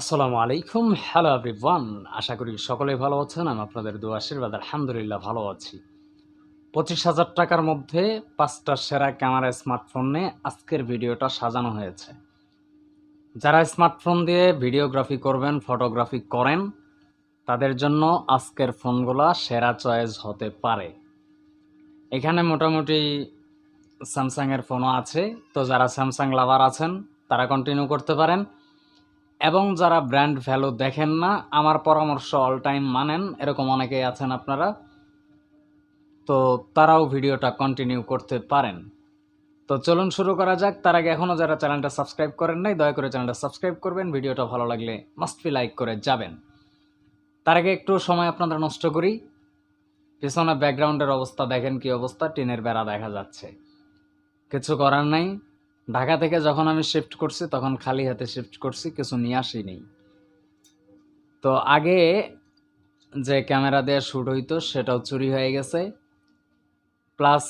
আসসালামু আলাইকুম। Hello everyone. আশা করি সকলেই ভালো আছেন। আমি আপনাদের দোয়া আশীর্বাদ আলহামদুলিল্লাহ ভালো আছি। ৳২৫,০০০ মধ্যে ৫ টা সেরা ক্যামেরা স্মার্টফোন নিয়ে আজকের ভিডিওটা সাজানো হয়েছে। যারা স্মার্টফোন দিয়ে ভিডিওগ্রাফি করবেন, ফটোগ্রাফি করেন, তাদের জন্য আজকের ফোনগুলা সেরা চয়েস হতে পারে। এখানে মোটামুটি স্যামসাং এর ফোনও আছে। তো যারা স্যামসাং লাভার আছেন, তারা কন্টিনিউ করতে পারেন। এবং যারা ব্র্যান্ড ভ্যালু দেখেন না, আমার পরামর্শ অল টাইম মানেন, এরকম অনেকেই আছেন আপনারা। তো তারাও ভিডিওটা কন্টিনিউ করতে পারেন। তো চলুন শুরু করা যাক। তার আগে এখনও যারা চ্যানেলটা সাবস্ক্রাইব করেন নাই, দয়া করে চ্যানেলটা সাবস্ক্রাইব করবেন। ভিডিওটা ভালো লাগলে মাস্ট বি লাইক করে যাবেন। তার আগে একটু সময় আপনাদের নষ্ট করি। পিছনে ব্যাকগ্রাউন্ডের অবস্থা দেখেন, কি অবস্থা, টিনের বেড়া দেখা যাচ্ছে। কিছু করার নাই। ঢাকা থেকে যখন আমি শিফট করছি তখন খালি হাতে শিফট করছি, কিছু নিয়ে আসিনি। তো আগে যে ক্যামেরা দিয়ে শ্যুট হইতো সেটাও চুরি হয়ে গেছে। প্লাস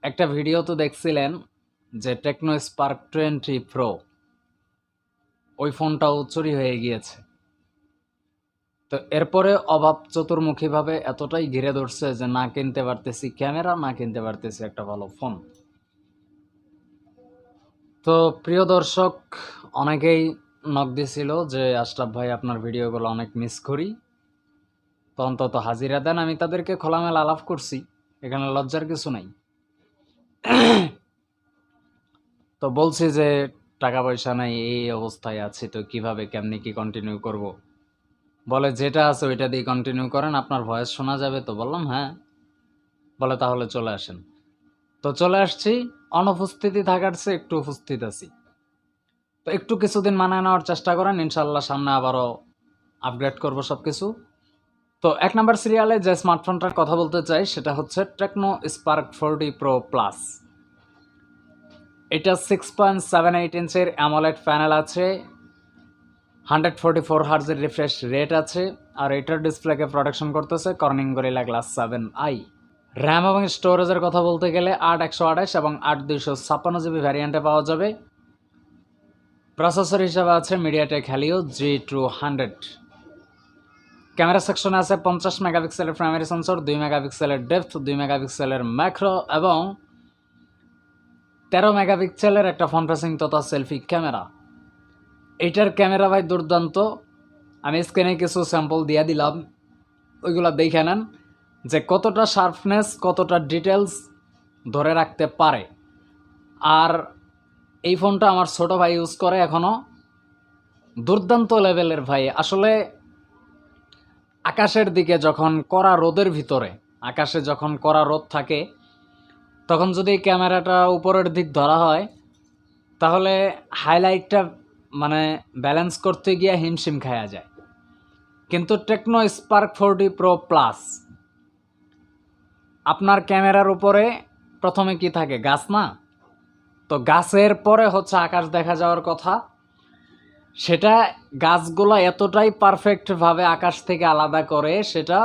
একটা ভিডিও তো দেখছিলেন যে টেকনো স্পার্ক 20 প্রো, ওই ফোনটাও চুরি হয়ে গিয়েছে। তো এরপরে অভাব চতুর্মুখীভাবে এতটাই ঘিরে ধরছে যে না কিনতে পারতেছি ক্যামেরা, না কিনতে পারতেছি একটা ভালো ফোন। তো প্রিয় দর্শক, অনেকেই নক দিছিল যে আশরাফ ভাই আপনার ভিডিওগুলো অনেক মিস করি, তো অন্তত হাজিরা দেন। আমি তাদেরকে খোলামেলা আলাপ করছি, এখানে লজ্জার কিছু নাই। তো বলছি যে টাকা পয়সা নাই, এই অবস্থায় আছি, তো কিভাবে কেমনি কি কন্টিনিউ করব। বলে যেটা আছে ওইটা দিয়ে কন্টিনিউ করেন, আপনার ভয়েস শোনা যাবে। তো বললাম হ্যাঁ। বলে তাহলে চলে আসেন। তো চলে আসছি। অনুপস্থিতি থাকার চেয়ে একটু উপস্থিত আছি। তো একটু কিছুদিন মানায় নেওয়ার চেষ্টা করেন, ইনশাল্লাহ সামনে আবারও আপগ্রেড করব সব কিছু। তো ১ নম্বর সিরিয়ালে যে স্মার্টফোনটার কথা বলতে চাই সেটা হচ্ছে টেকনো স্পার্ক 40 প্রো প্লাস। এটা 6.78 ইঞ্চের অ্যামোলেড প্যানেল আছে, 144 হার্জের রিফ্রেশ রেট আছে, আর এটার ডিসপ্লেকে প্রোটেকশন করতেছে Corning Gorilla Glass 7i। RAM এবং স্টোরেজের কথা বলতে গেলে 8/128 এবং 8/256 জিবি ভ্যারিয়েন্টে পাওয়া যাবে। প্রসেসর হিসেবে আছে মিডিয়াটেক হেলিও G200। ক্যামেরা সেকশনে আছে 50 মেগাপিক্সেলের প্রাইমারি সেন্সর, 2 মেগাপিক্সেলের ডেপথ, 2 মেগাপিক্সেলের ম্যাক্রো এবং 13 মেগাপিক্সেলের একটা ফ্রন্ট ফেসিং তথা সেলফি ক্যামেরা। এইটার ক্যামেরা ভাই দুর্দান্ত। আমি স্ক্রিনে কিছু স্যাম্পল দিয়ে দিলাম, ওইগুলো দেখে নেন যে কতটা শার্পনেস, কতটা ডিটেলস ধরে রাখতে পারে। আর এই ফোনটা আমার ছোট ভাই ইউজ করে এখনও, দুর্দান্ত লেভেলের ভাই। আসলে আকাশের দিকে যখন কড়া রোদের ভিতরে, আকাশে যখন কড়া রোদ থাকে, তখন যদি ক্যামেরাটা উপরের দিক ধরা হয় তাহলে হাইলাইটটা মানে ব্যালেন্স করতে গিয়ে হিমশিম খায়া যায়। কিন্তু টেকনো স্পার্ক 40 প্রো প্লাস আপনার ক্যামেরার উপরে প্রথমে কি থাকে, গাছ না? তো গাছের পরে হচ্ছে আকাশ দেখা যাওয়ার কথা। সেটা গাছগুলো এতটাই পারফেক্টভাবে আকাশ থেকে আলাদা করে, সেটা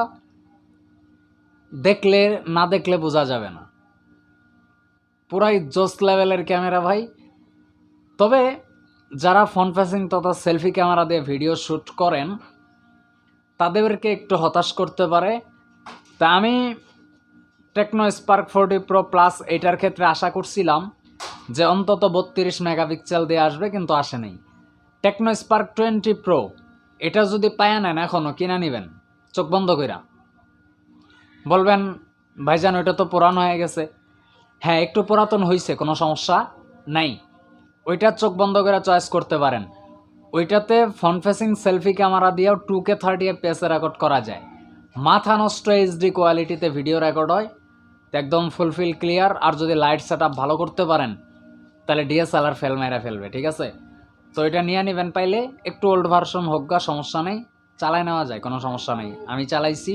দেখলে না দেখলে বোঝা যাবে না। পুরাই জোস লেভেলের ক্যামেরা ভাই। তবে যারা ফ্রন্ট ফেসিং তথা সেলফি ক্যামেরা দিয়ে ভিডিও শ্যুট করেন তাদেরকে একটু হতাশ করতে পারে। তা আমি টেকনো স্পার্ক 40 প্রো প্লাস এইটার ক্ষেত্রে আশা করছিলাম যে অন্তত 32 মেগাপিক্সেল দিয়ে আসবে, কিন্তু আসে নাই। টেকনো স্পার্ক 20 প্রো এটা যদি পায়া নেন এখনও কিনা নেবেন চোখ বন্ধ কইরা। বলবেন ভাইজান ওইটা তো পুরানো হয়ে গেছে। হ্যাঁ, একটু পুরাতন হয়েছে, কোনো সমস্যা নাই। ওইটা চোখ বন্ধ করে চয়েস করতে পারেন। ওইটাতে ফ্রন্ট ফেসিং সেলফি ক্যামেরা দিয়েও 2K 30 FPS রেকর্ড করা যায়। মাথা নষ্ট এইচডি কোয়ালিটিতে ভিডিও রেকর্ড হয়, একদম ফুলফিল ক্লিয়ার। আর যদি লাইট সেট আপ ভালো করতে পারেন তাহলে ডিএসএলআর ফেল মেরা ফেলবে, ঠিক আছে? তো এটা নিয়ে নেবেন পাইলে। একটু ওল্ড ভার্সন হোক গা, সমস্যা নেই, চালায় নেওয়া যায়, কোনো সমস্যা নেই। আমি চালাইছি,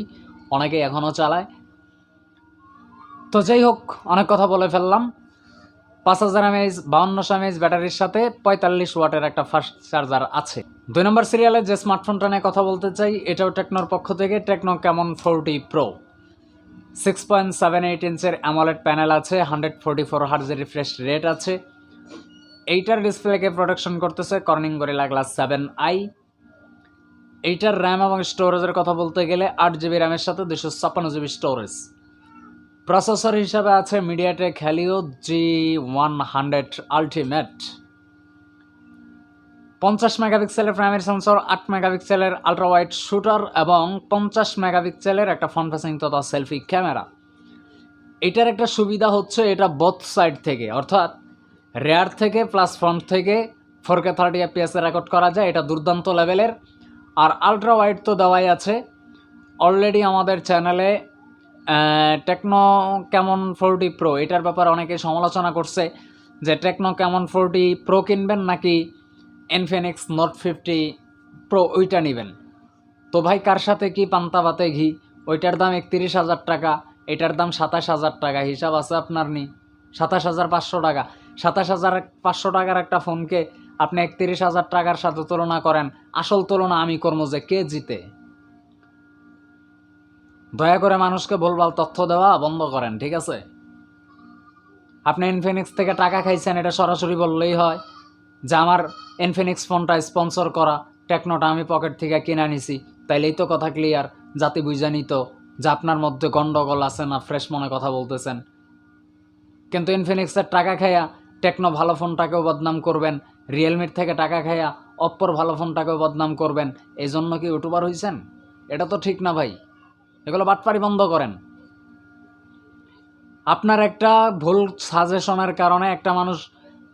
অনেকে এখনও চালায়। তো যাই হোক, অনেক কথা বলে ফেললাম। 5000 mAh 5200 mAh ব্যাটারির সাথে 45 ওয়াটের একটা ফাস্ট চার্জার আছে। 2 নম্বর সিরিয়ালে যে স্মার্টফোনটা নিয়ে কথা বলতে চাই এটাও টেকনোর পক্ষ থেকে, টেকনো ক্যামন 40 প্রো। 6.78 ইঞ্চের অ্যামোলেড প্যানেল আছে, 144 হার্জের রিফ্রেশ রেট আছে। এইটার ডিসপ্লেকে প্রোটেকশন করতেছে কর্নিং গরিলা গ্লাস 7i। এইটার র্যাম এবং স্টোরেজের কথা বলতে গেলে 8 GB র্যামের সাথে 256 GB স্টোরেজ। প্রসেসর হিসাবে আছে মিডিয়াটেক হেলিও G100 আলটিমেট। 50 মেগাপিক্সেলের প্রাইমারি সেন্সর, 8 মেগাপিক্সেলের আলট্রা ওয়াইড শুটার এবং 50 মেগাপিক্সেলের একটা ফ্রন্ট ফেসিং তথা সেলফি ক্যামেরা। এটার একটা সুবিধা হচ্ছে এটা বোথ সাইড থেকে, অর্থাৎ রেয়ার থেকে প্লাস ফ্রন্ট থেকে 4K 30 FPS রেকর্ড করা যায়, এটা দুর্দান্ত লেভেলের। আর আলট্রা ওয়াইড তো দেওয়াই আছে। অলরেডি আমাদের চ্যানেলে টেকনো ক্যামন 40 প্রো এটার ব্যাপারে অনেকে সমালোচনা করছে যে টেকনো ক্যামন 40 প্রো কিনবেন নাকি ইনফিনিক্স নোট 50 প্রো ওইটা নেবেন। তো ভাই কার সাথে কি পান্তা ভাতে ঘি, ওইটার দাম 31,000 টাকা, এটার দাম 27,000 টাকা, হিসাব আছে আপনার নি 27,500 টাকা। 27,500 টাকার একটা ফোনকে আপনি 31,000 টাকার সাথে তুলনা করেন, আসল তুলনা আমি করবো যে কে জিতে। দয়া করে মানুষকে ভুলভাল তথ্য দেওয়া বন্ধ করেন, ঠিক আছে? আপনি ইনফিনিক্স থেকে টাকা খাইছেন এটা সরাসরি বললেই হয় যে আমার ইনফিনিক্স ফোনটা স্পন্সর করা, টেকনোটা আমি পকেট থেকে কিনে নিছি, তাইলেই তো কথা ক্লিয়ার। জাতি বুঝা নিত যে আপনার মধ্যে গন্ডগোল আছে না, ফ্রেশ মনে কথা বলতেছেন। কিন্তু ইনফিনিক্সের টাকা খাইয়া টেকনো ভালো ফোনটাকেও বদনাম করবেন, রিয়েলমির থেকে টাকা খাইয়া অপ্পোর ভালো ফোনটাকেও বদনাম করবেন, এই জন্য কি ইউটিউবার হয়েছেন? এটা তো ঠিক না ভাই, এগুলো বাটপারি বন্ধ করেন। আপনার একটা ভুল সাজেশনের কারণে একটা মানুষ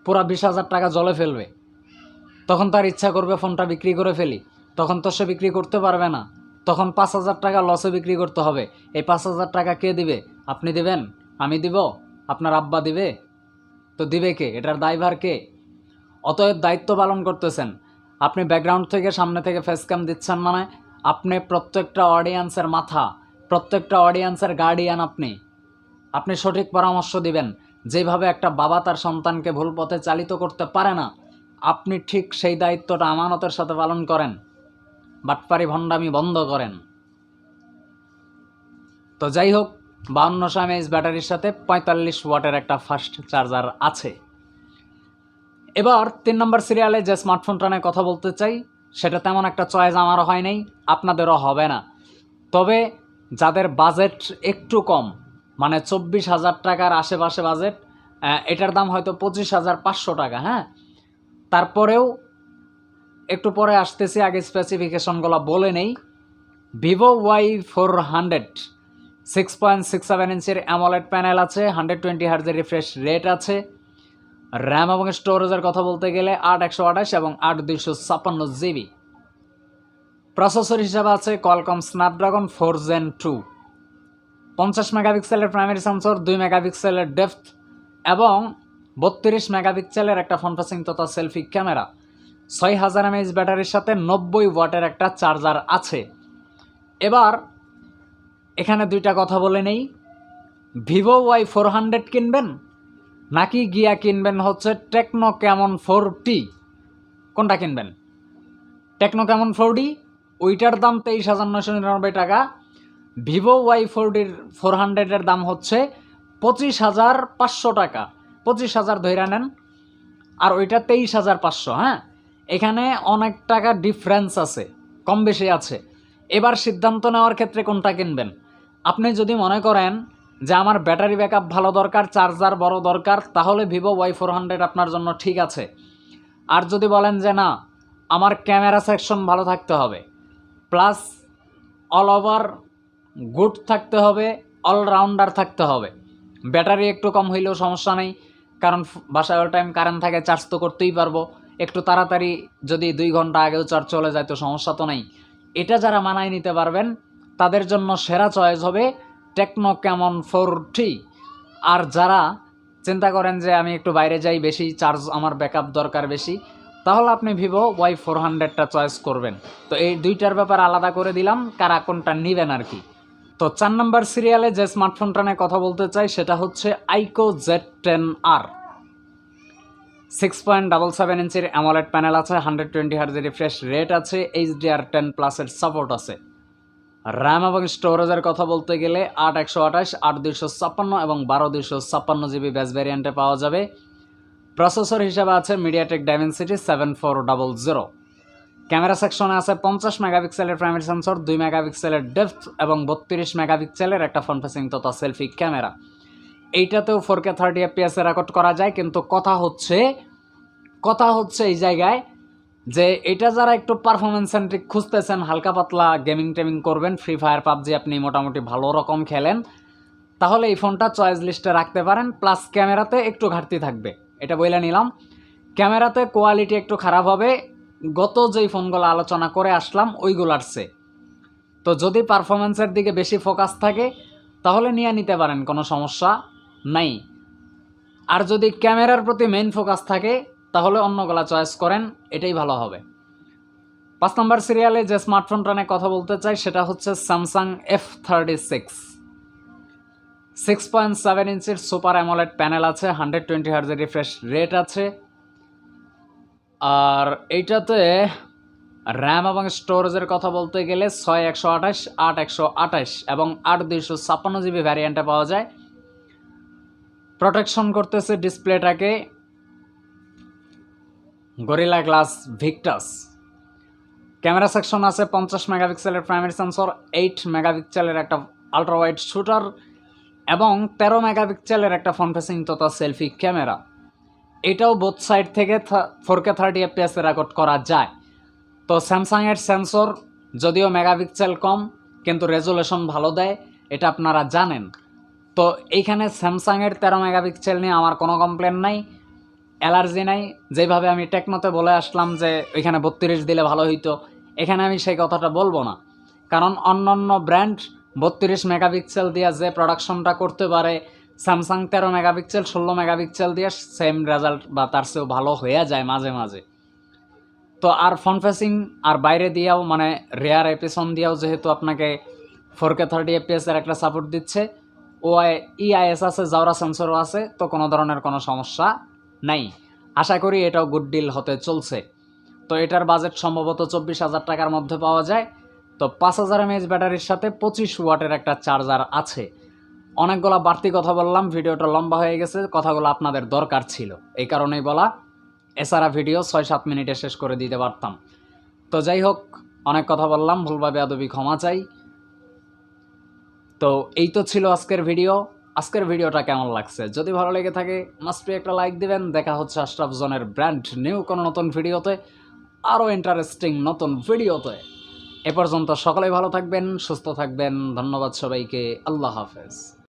পুরা 20,000 টাকা জলে ফেলবে, তখন তার ইচ্ছা করবে ফোনটা বিক্রি করে ফেলি, তখন তো সে বিক্রি করতে পারবে না, তখন 5,000 টাকা লসে বিক্রি করতে হবে। এই 5,000 টাকা কে দিবে? আপনি দিবেন? আমি দিব? আপনার আব্বা দিবে? তো দিবে কে? এটার দায়ভার কে? অতএব দায়িত্ব পালন করতেছেন আপনি, ব্যাকগ্রাউন্ড থেকে সামনে থেকে ফেস ক্যাম দিচ্ছেন, মানে আপনি প্রত্যেকটা অডিয়েন্সের মাথা, প্রত্যেকটা অডিয়েন্সের গার্ডিয়ান। আপনি সঠিক পরামর্শ দিবেন। যেভাবে একটা বাবা তার সন্তানকে ভুল পথে চালিত করতে পারে না, আপনি ঠিক সেই দায়িত্বটা আমানতের সাথে পালন করেন। বাটপারি ভণ্ডামি বন্ধ করেন। তো যাই হোক, 5200 mAh ব্যাটারির সাথে 45 ওয়াটের একটা ফাস্ট চার্জার আছে। এবার 3 নম্বর সিরিয়ালে যে স্মার্টফোনটা নিয়ে কথা বলতে চাই, সেটা তেমন একটা চয়েস আমারও হয় নাই, আপনাদেরও হবে না। তবে যাদের বাজেট একটু কম, মানে 24,000 টাকার আশেপাশে বাজেট, এটার দাম হয়তো 25,500 টাকা, হ্যাঁ, তারপরেও একটু পরে আসতেছি, আগে স্পেসিফিকেশনগুলো বলে নেই। ভিভো Y400 6.67 ইঞ্চির অ্যামোলেড প্যানেল আছে, 120 হার্জের রিফ্রেশ রেট আছে। র্যাম এবং স্টোরেজের কথা বলতে গেলে 8/128 এবং 8/256 GB। প্রসেসর হিসাবে আছে কোয়ালকম স্ন্যাপড্রাগন 4 Gen 2। 50 মেগাপিক্সেলের প্রাইমারি সেন্সর, 2 মেগাপিক্সেলের ডেপথ এবং 32 মেগাপিক্সেলের একটা ফ্রন্ট ফেসিং তথা সেলফি ক্যামেরা। 6000 mAh ব্যাটারির সাথে 90 ওয়াটের একটা চার্জার আছে। এবার এখানে দুইটা কথা বলে নেই, ভিভো Y400 কিনবেন নাকি গিয়া কিনবেন হচ্ছে টেকনো ক্যামন 4T? কোনটা কিনবেন? টেকনো ক্যামন 4D, ওইটার দাম 23,999 টাকা। ভিভো Y400 দাম হচ্ছে 25,500 টাকা, 25,000 ধইরা নেন, আর ওইটা 23,500। হ্যাঁ, এখানে অনেক টাকা ডিফারেন্স আছে, কম বেশি আছে। এবার সিদ্ধান্ত নেওয়ার ক্ষেত্রে কোনটা কিনবেন? আপনি যদি মনে করেন যে আমার ব্যাটারি ব্যাকআপ ভালো দরকার, চার্জার বড় দরকার, তাহলে ভিভো Y400 আপনার জন্য ঠিক আছে। আর যদি বলেন যে না, আমার ক্যামেরা সেকশন ভালো থাকতে হবে, প্লাস অল ওভার গুড থাকতে হবে, অলরাউন্ডার থাকতে হবে, ব্যাটারি একটু কম হইলেও সমস্যা নেই, কারণ বাসায় অল টাইম কারেন্ট থাকে, চার্জ তো করতেই পারবো, একটু তাড়াতাড়ি যদি 2 ঘন্টা আগেও চার্জ চলে যায় তো সমস্যা তো নেই, এটা যারা মানায় নিতে পারবেন তাদের জন্য সেরা চয়েস হবে টেকনো ক্যামন 4T। আর যারা চিন্তা করেন যে আমি একটু বাইরে যাই, বেশি চার্জ আমার ব্যাকআপ দরকার বেশি, তাহলে আপনি ভিভো Y400টা চয়েস করবেন। তো এই দুইটার ব্যাপার আলাদা করে দিলাম, কারা কোনটা নেবেন আর কি। তো 4 নম্বর সিরিয়ালে যে স্মার্টফোনটা নিয়ে কথা বলতে চাই সেটা হচ্ছে আইকো Z10R। 6.77 ইঞ্চির অ্যামোলেড প্যানেল আছে, 120 হার্জের রিফ্রেশ রেট আছে, HDR10+ সাপোর্ট আছে। র্যাম এবং স্টোরেজের কথা বলতে গেলে 8/128, 8/256 এবং 12/256 GB ব্যাস ভ্যারিয়েন্টে পাওয়া যাবে। প্রসেসর হিসেবে আছে মিডিয়াটেক ডাইমেনসিটি 7400। ক্যামেরা সেকশনে আছে 50 মেগাপিক্সেলের প্রাইমারি সেন্সর, 2 মেগাপিক্সেলের ডেপথ এবং 32 মেগাপিক্সেলের একটা ফ্রন্ট ফেসিং তথা সেলফি ক্যামেরা। এইটাতেও 4K 30 FPS রেকর্ড করা যায়, কিন্তু কথা হচ্ছে এই জায়গায় যে এটা যারা একটু পারফরমেন্স সেন্ট্রিক খুঁজতেছেন, হালকা পাতলা গেমিং টেমিং করবেন, ফ্রি ফায়ার পাবজি আপনি মোটামুটি ভালো রকম খেলেন, তাহলে এই ফোনটা চয়েস লিস্টে রাখতে পারেন। প্লাস ক্যামেরাতে একটু ঘাটতি থাকবে, এটা বলে নিলাম। ক্যামেরাতে কোয়ালিটি একটু খারাপ হবে গত যেই ফোনগুলো আলোচনা করে আসলাম ওইগুলার চেয়ে। তো যদি পারফরমেন্সের দিকে বেশি ফোকাস থাকে তাহলে নিয়ে নিতে পারেন, কোনো সমস্যা নাই। আর যদি ক্যামেরার প্রতি মেইন ফোকাস থাকে তাহলে অন্যগুলা চয়েস করেন, এটাই ভালো হবে। 5 নম্বর সিরিয়ালে যে স্মার্টফোনটা নিয়ে কথা বলতে চাই সেটা হচ্ছে স্যামসাং F36। 6.7 ইঞ্চির সুপার অ্যামোলেড প্যানেল আছে, 120 হার্জের রিফ্রেশ রেট আছে। আর এইটাতে র্যাম এবং স্টোরেজের কথা বলতে গেলে 6/128, 8/128 এবং 8/256 জিবি ভ্যারিয়েন্টে পাওয়া যায়। প্রোটেকশন করতেছে ডিসপ্লেটাকে Gorilla Glass Victus. Camera section আছে 50 মেগাপিক্সেলের প্রাইমারি সেন্সর, 8 মেগাপিক্সেলের একটা আলট্রা ওয়াইড শুটার এবং 13 মেগাপিক্সেলের একটা ফ্রন্ট ফেসিং তথা সেলফি ক্যামেরা। এটাও বোথ সাইড থেকে 4K 30 FPS রেকর্ড করা যায়। তো স্যামসাংয়ের সেন্সর যদিও মেগাপিক্সেল কম কিন্তু রেজুলেশন ভালো দেয়, এটা আপনারা জানেন। তো এইখানে স্যামসাংয়ের 13 মেগাপিক্সেল নিয়ে আমার কোনো কমপ্লেন নাই, অ্যালার্জি নাই। যেভাবে আমি টেকনোতে বলে আসলাম যে ওইখানে 32 দিলে ভালো হইতো, এখানে আমি সেই কথাটা বলবো না। কারণ অন্য ব্র্যান্ড 32 মেগাপিক্সেল দিয়ে যে প্রোডাকশনটা করতে পারে, স্যামসাং 13 মেগাপিক্সেল 16 মেগাপিক্সেল দিয়ে সেম রেজাল্ট বা তার চেয়েও ভালো হয়ে যায় মাঝে মাঝে। তো আর ফ্রন্ট ফেসিং আর বাইরে দিয়েও মানে রেয়ার এপিসন দিয়েও যেহেতু আপনাকে 4K 30 FPS এর একটা সাপোর্ট দিচ্ছে, EIS আছে, জাওরা সেন্সরও আছে, তো কোনো ধরনের কোনো সমস্যা নাই। আশা করি এটাও গুড ডিল হতে চলছে। তো এটার বাজেট সম্ভবত 24,000 টাকার মধ্যে পাওয়া যায়। তো 5000 mAh ব্যাটারির সাথে 25 ওয়াটের একটা চার্জার আছে। অনেকগুলো বাড়তি কথা বললাম, ভিডিওটা লম্বা হয়ে গেছে, কথাগুলো আপনাদের দরকার ছিল এই কারণেই বলা। এছাড়া ভিডিও 6-7 মিনিটে শেষ করে দিতে পারতাম। তো যাই হোক, অনেক কথা বললাম, ভুলভাবে আদবি ক্ষমা চাই। তো এই তো ছিল আজকের ভিডিও। আজকের ভিডিওটা কেমন লাগছে যদি ভালো লেগে থাকে মাস্ট একটা লাইক দিবেন। দেখা হচ্ছে আশরাফ জোনের ব্র্যান্ড নিউ কোনো নতুন ভিডিওতে, আরও ইন্টারেস্টিং নতুন ভিডিওতে। এ পর্যন্ত সকলেই ভালো থাকবেন, সুস্থ থাকবেন। ধন্যবাদ সবাইকে। আল্লাহ হাফেজ।